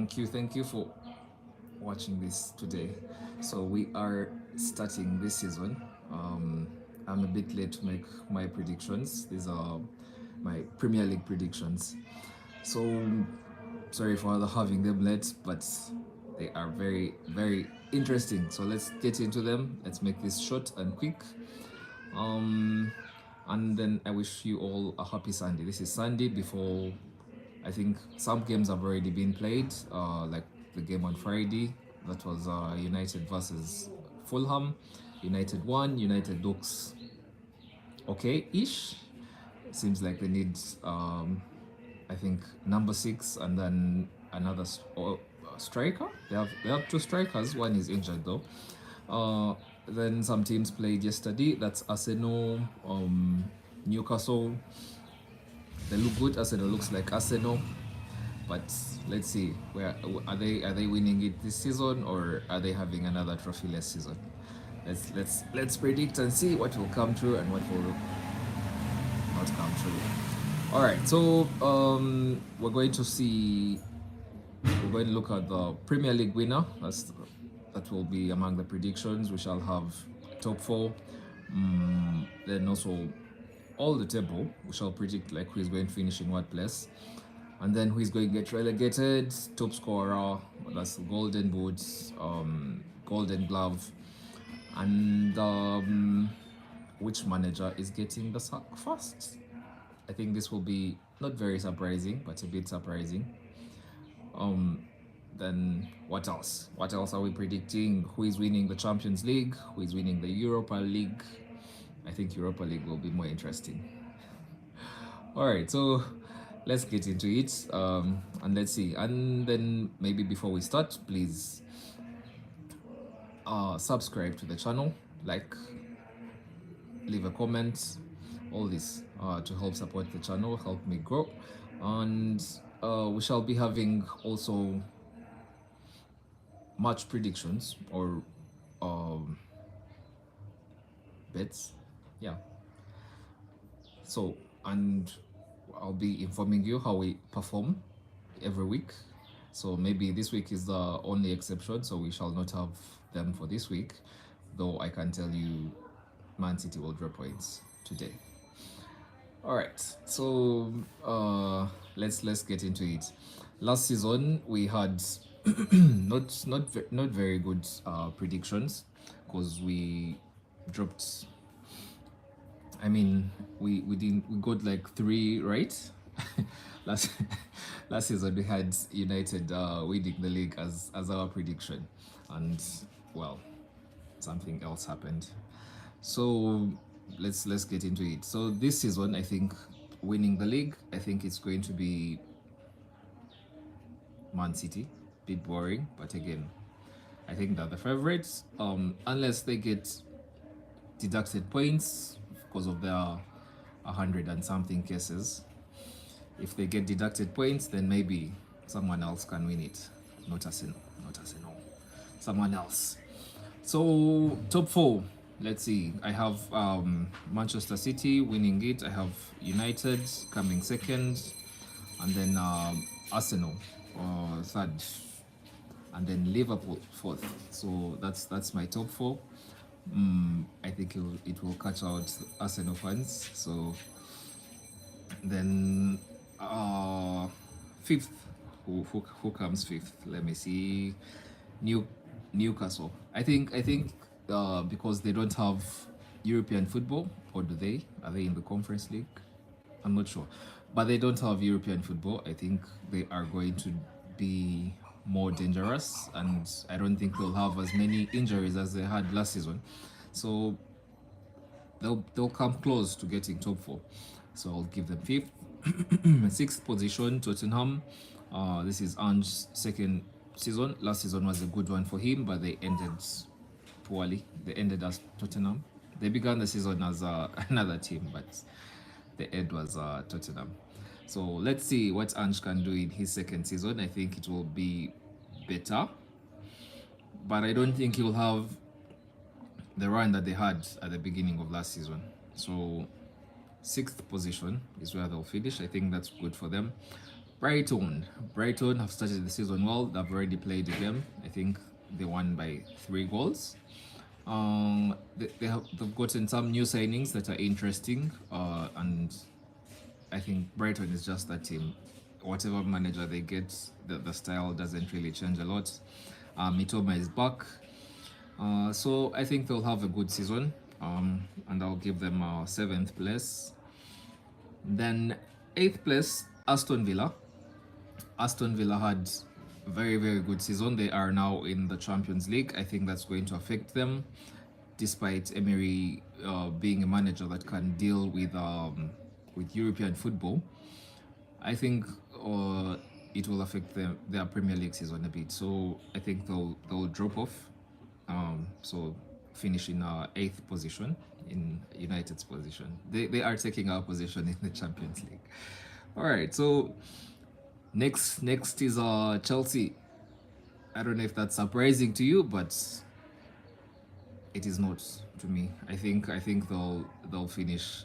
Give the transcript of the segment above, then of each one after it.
Thank you for watching this today. So we are starting this season. Um, I'm a bit late to make my predictions. These are my Premier League predictions. So sorry for having them late, but they are very interesting. So let's get into them. Let's make this short and quick. Um, and then I wish you all a happy Sunday. This is Sunday before I think some games have already been played, like the game on Friday. That was United versus Fulham. United won. United looks okay-ish. Seems like they need, I think, number six and then another striker. They have two strikers. One is injured though. Then some teams played yesterday. That's Arsenal, Newcastle. They look good. Arsenal looks like Arsenal. But let's see, where are they winning it this season, or are they having another trophyless season? Let's predict and see what will come true and what will not come true. All right, so we're going to look at the Premier League winner. That will be among the predictions. We shall have top four. Then also all the table. We shall predict like who is going to finish in what place, and then who is going to get relegated, top scorer, that's Golden Boots, Golden Glove, and which manager is getting the sack first. I think this will be not very surprising, but a bit surprising. Then what else? What else are we predicting? Who is winning the Champions League? Who is winning the Europa League? I think Europa League will be more interesting. All right, so let's get into it, and let's see. And then maybe before we start, please subscribe to the channel, like, leave a comment, all this to help support the channel, help me grow. And we shall be having also match predictions or bets, yeah. So, and I'll be informing you how we perform every week. So maybe this week is the only exception, so we shall not have them for this week, though I can tell you Man City will drop points today. All right, so let's get into it. Last season we had not very good predictions, because we dropped. I mean, we got like three right. last last season we had United winning the league as our prediction, and well, something else happened. So let's get into it. So this season, I think winning the league, I think it's going to be Man City. Bit boring, but again, I think they're the favorites. Unless they get deducted points because of their 100 and something cases. If they get deducted points, then maybe someone else can win it. Not Arsenal. Someone else. So top four. Let's see. I have Manchester City winning it. I have United coming second, and then Arsenal third, and then Liverpool fourth. So that's my top four. I think it will catch out Arsenal fans. So then fifth, who comes fifth? Let me see. Newcastle. I think because they don't have European football, or do they? Are they in the Conference League? I'm not sure, but they don't have European football. I think they are going to be more dangerous, and I don't think they'll have as many injuries as they had last season. So they'll come close to getting top four. So I'll give them fifth. Sixth position, Tottenham. This is Ange's second season. Last season was a good one for him, but they ended poorly. They ended as Tottenham. They began the season as another team, but the end was Tottenham. So let's see what Ange can do in his second season. I think it will be better, but I don't think he'll have the run that they had at the beginning of last season. So sixth position is where they'll finish. I think that's good for them. Brighton. Brighton have started the season well. They've already played a game. I think they won by 3 goals. They've gotten some new signings that are interesting, and I think Brighton is just that team. Whatever manager they get, the style doesn't really change a lot. Mitoma is back, so I think they'll have a good season, and I'll give them 7th place. Then 8th place, Aston Villa. Aston Villa had a very, very good season. They are now in the Champions League. I think that's going to affect them, despite Emery being a manager that can deal with European football. I think it will affect their Premier League season a bit. So I think they'll drop off. So finish in 8th position in United's position. They are taking our position in the Champions League. All right. So next is Chelsea. I don't know if that's surprising to you, but it is not to me. I think they'll finish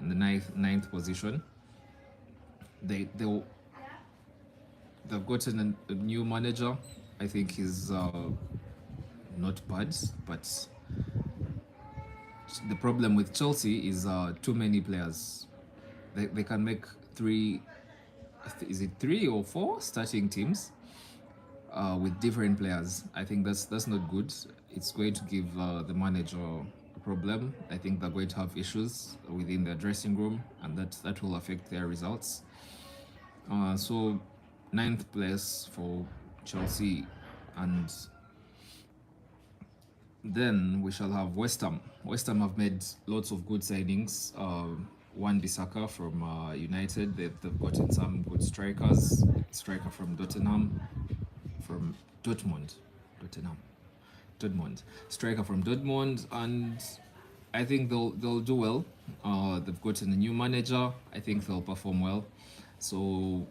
in the ninth position. They've gotten a new manager. I think he's not bad, but the problem with Chelsea is too many players. They can make is it 3 or 4 starting teams with different players. I think that's not good. It's going to give the manager a problem. I think they're going to have issues within their dressing room, and that will affect their results. So 9th place for Chelsea, and then we shall have West Ham. West Ham have made lots of good signings. Wan-Bissaka from United. They've gotten some good strikers. Striker from Dortmund. Striker from Dortmund, and I think they'll do well. They've gotten a new manager. I think they'll perform well. So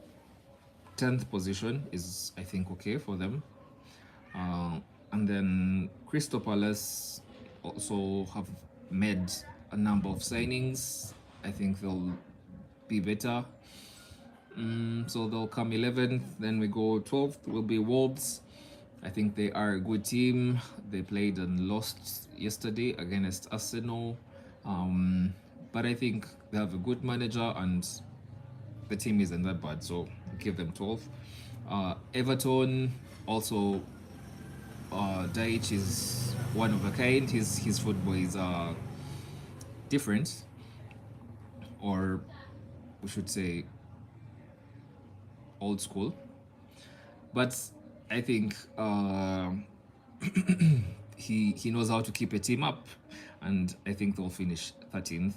10th position is, I think, okay for them. And then Crystal Palace also have made a number of signings. I think they'll be better. So they'll come 11th. Then we go 12th will be Wolves. I think they are a good team. They played and lost yesterday against Arsenal. But I think they have a good manager and the team isn't that bad. So give them 12th. Everton also, Daichi is one of a kind. His football is different, or we should say old school. But I think he knows how to keep a team up, and I think they'll finish 13th.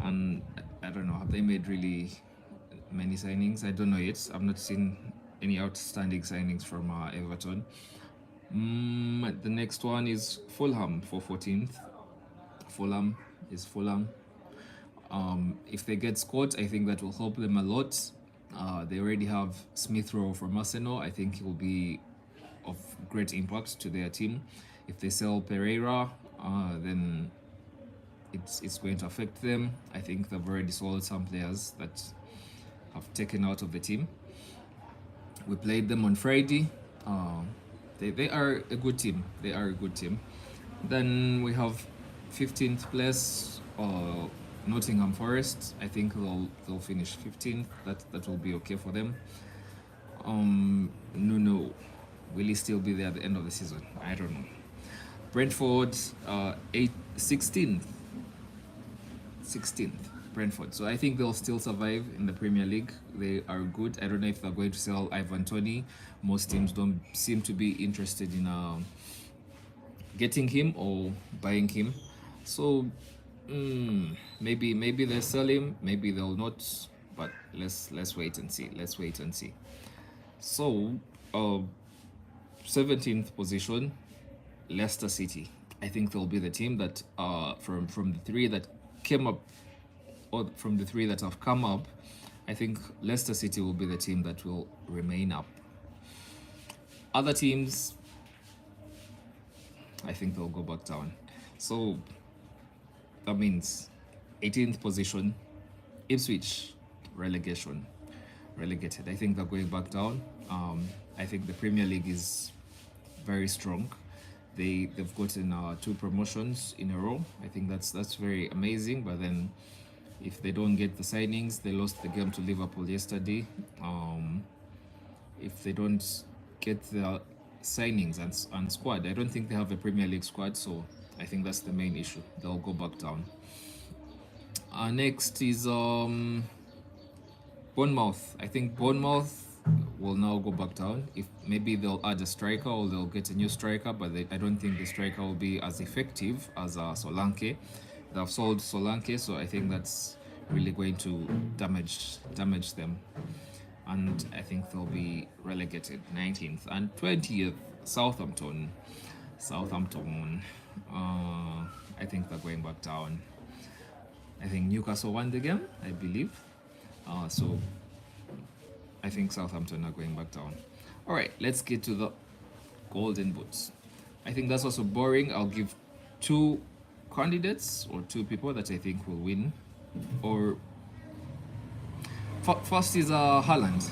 And I don't know, have they made really many signings? I don't know yet. I've not seen any outstanding signings from Everton. The next one is Fulham for 14th. Fulham. If they get Scott, I think that will help them a lot. They already have Smith Rowe from Arsenal. I think he will be of great impact to their team. If they sell Pereira, then it's going to affect them. I think they've already sold some players that have taken out of the team. We played them on Friday. They are a good team. Then we have 15th place, Nottingham Forest. I think they'll finish 15th. That will be okay for them. Nuno, will he still be there at the end of the season? I don't know. Brentford, 16th. Brentford. So I think they'll still survive in the Premier League. They are good. I don't know if they're going to sell Ivan Toney. Most teams don't seem to be interested in getting him or buying him. So maybe they'll sell him, maybe they'll not. But let's wait and see. So 17th position, Leicester City. I think they'll be the team that from the three that came up, or from the three that have come up, I think Leicester City will be the team that will remain up. Other teams, I think they'll go back down. So that means 18th position, Ipswich, relegation. relegated. I think they're going back down. I think the Premier League is very strong. They've gotten 2 promotions in a row. I think that's very amazing. But then, if they don't get the signings, they lost the game to Liverpool yesterday. If they don't get the signings and squad, I don't think they have a Premier League squad. So I think that's the main issue. They'll go back down. Next is Bournemouth. I think Bournemouth will now go back down. If maybe they'll add a striker or they'll get a new striker, but I don't think the striker will be as effective as Solanke. They've sold Solanke, so I think that's really going to damage them, and I think they'll be relegated 19th and 20th. Southampton. I think they're going back down. I think Newcastle won the game, I believe. So I think Southampton are going back down. All right, let's get to the Golden Boots. I think that's also boring. I'll give 2 candidates or 2 people that I think will win. Or first is Haaland.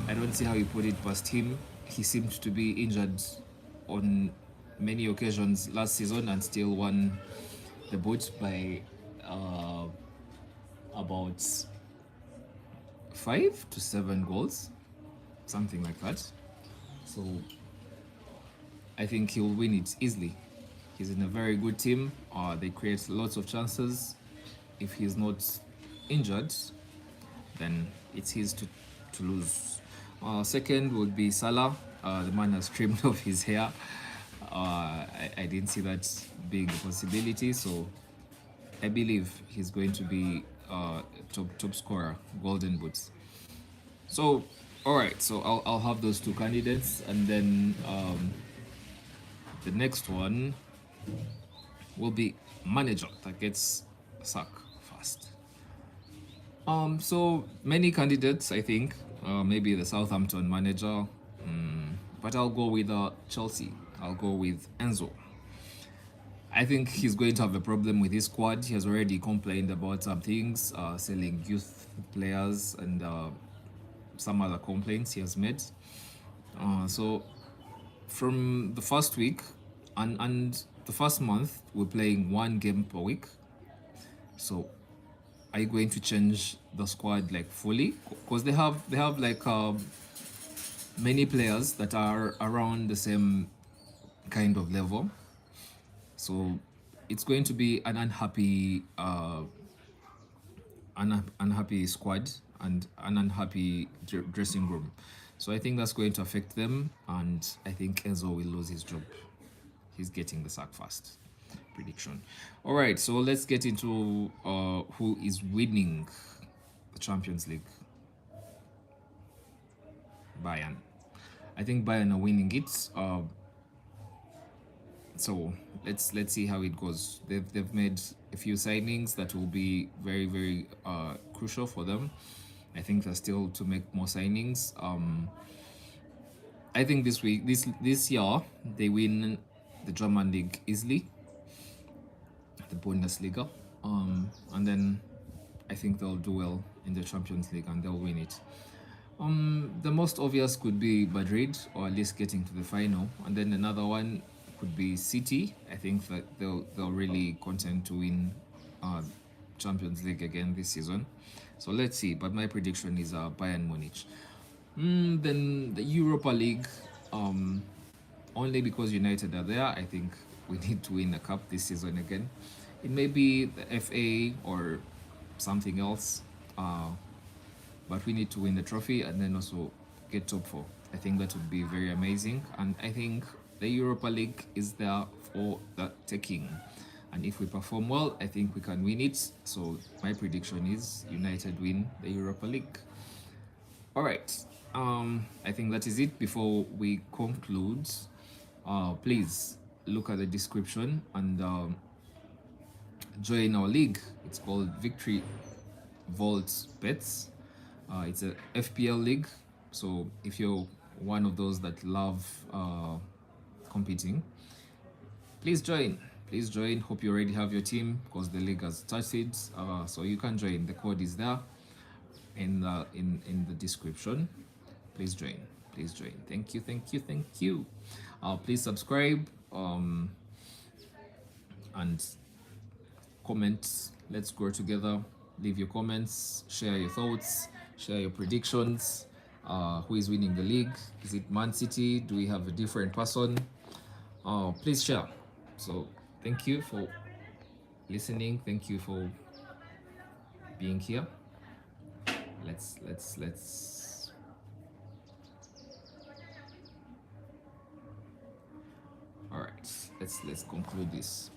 I don't see how you put it past him. He seemed to be injured on many occasions last season and still won the boot by about 5 to 7 goals, something like that. So I think he'll win it easily. He's in a very good team. They create lots of chances. If he's not injured, then it's his to lose. Second would be Salah. The man has trimmed off his hair. I didn't see that being a possibility, so I believe he's going to be top scorer, Golden Boots. So, all right. So I'll have those 2 candidates, and then the next one will be manager that gets sacked first. So many candidates, I think. Maybe the Southampton manager, but I'll go with Chelsea. I'll go with Enzo. I think he's going to have a problem with his squad. He has already complained about some things, selling youth players and some other complaints he has made. So from the first week and the first month, we're playing 1 game per week. So are you going to change the squad like fully? Because they have like many players that are around the same kind of level. So it's going to be an unhappy squad and an unhappy dressing room. So I think that's going to affect them, and I think Enzo will lose his job. He's getting the sack first. Prediction. All right, so let's get into who is winning the Champions League. Bayern. I think Bayern are winning it. So let's see how it goes. They've made a few signings that will be very, very crucial for them. I think they're still to make more signings. I think this year they win the German league easily, the Bundesliga, and then I think they'll do well in the Champions League and they'll win it. The most obvious could be Madrid, or at least getting to the final, and then another one could be City. I think that they'll really contend to win Champions League again this season. So let's see. But my prediction is Bayern Munich. Then the Europa League, only because United are there, I think we need to win a cup this season again. It may be the FA or something else, but we need to win the trophy and then also get top 4. I think that would be very amazing, and I think the Europa League is there for the taking. And if we perform well, I think we can win it. So my prediction is United win the Europa League. All right. I think that is it. Before we conclude, please look at the description and join our league. It's called Victory Vault Bets. It's a FPL league. So if you're one of those that love competing, please join. Hope you already have your team because the league has started, so you can join. The code is there. in the description. Please join. Please join. Thank you. Thank you. Thank you. Please subscribe. And comment. Let's grow together. Leave your comments. Share your thoughts. Share your predictions. Who is winning the league? Is it Man City? Do we have a different person? Please share. So thank you for listening. Thank you for being here. Let's all right, let's conclude this.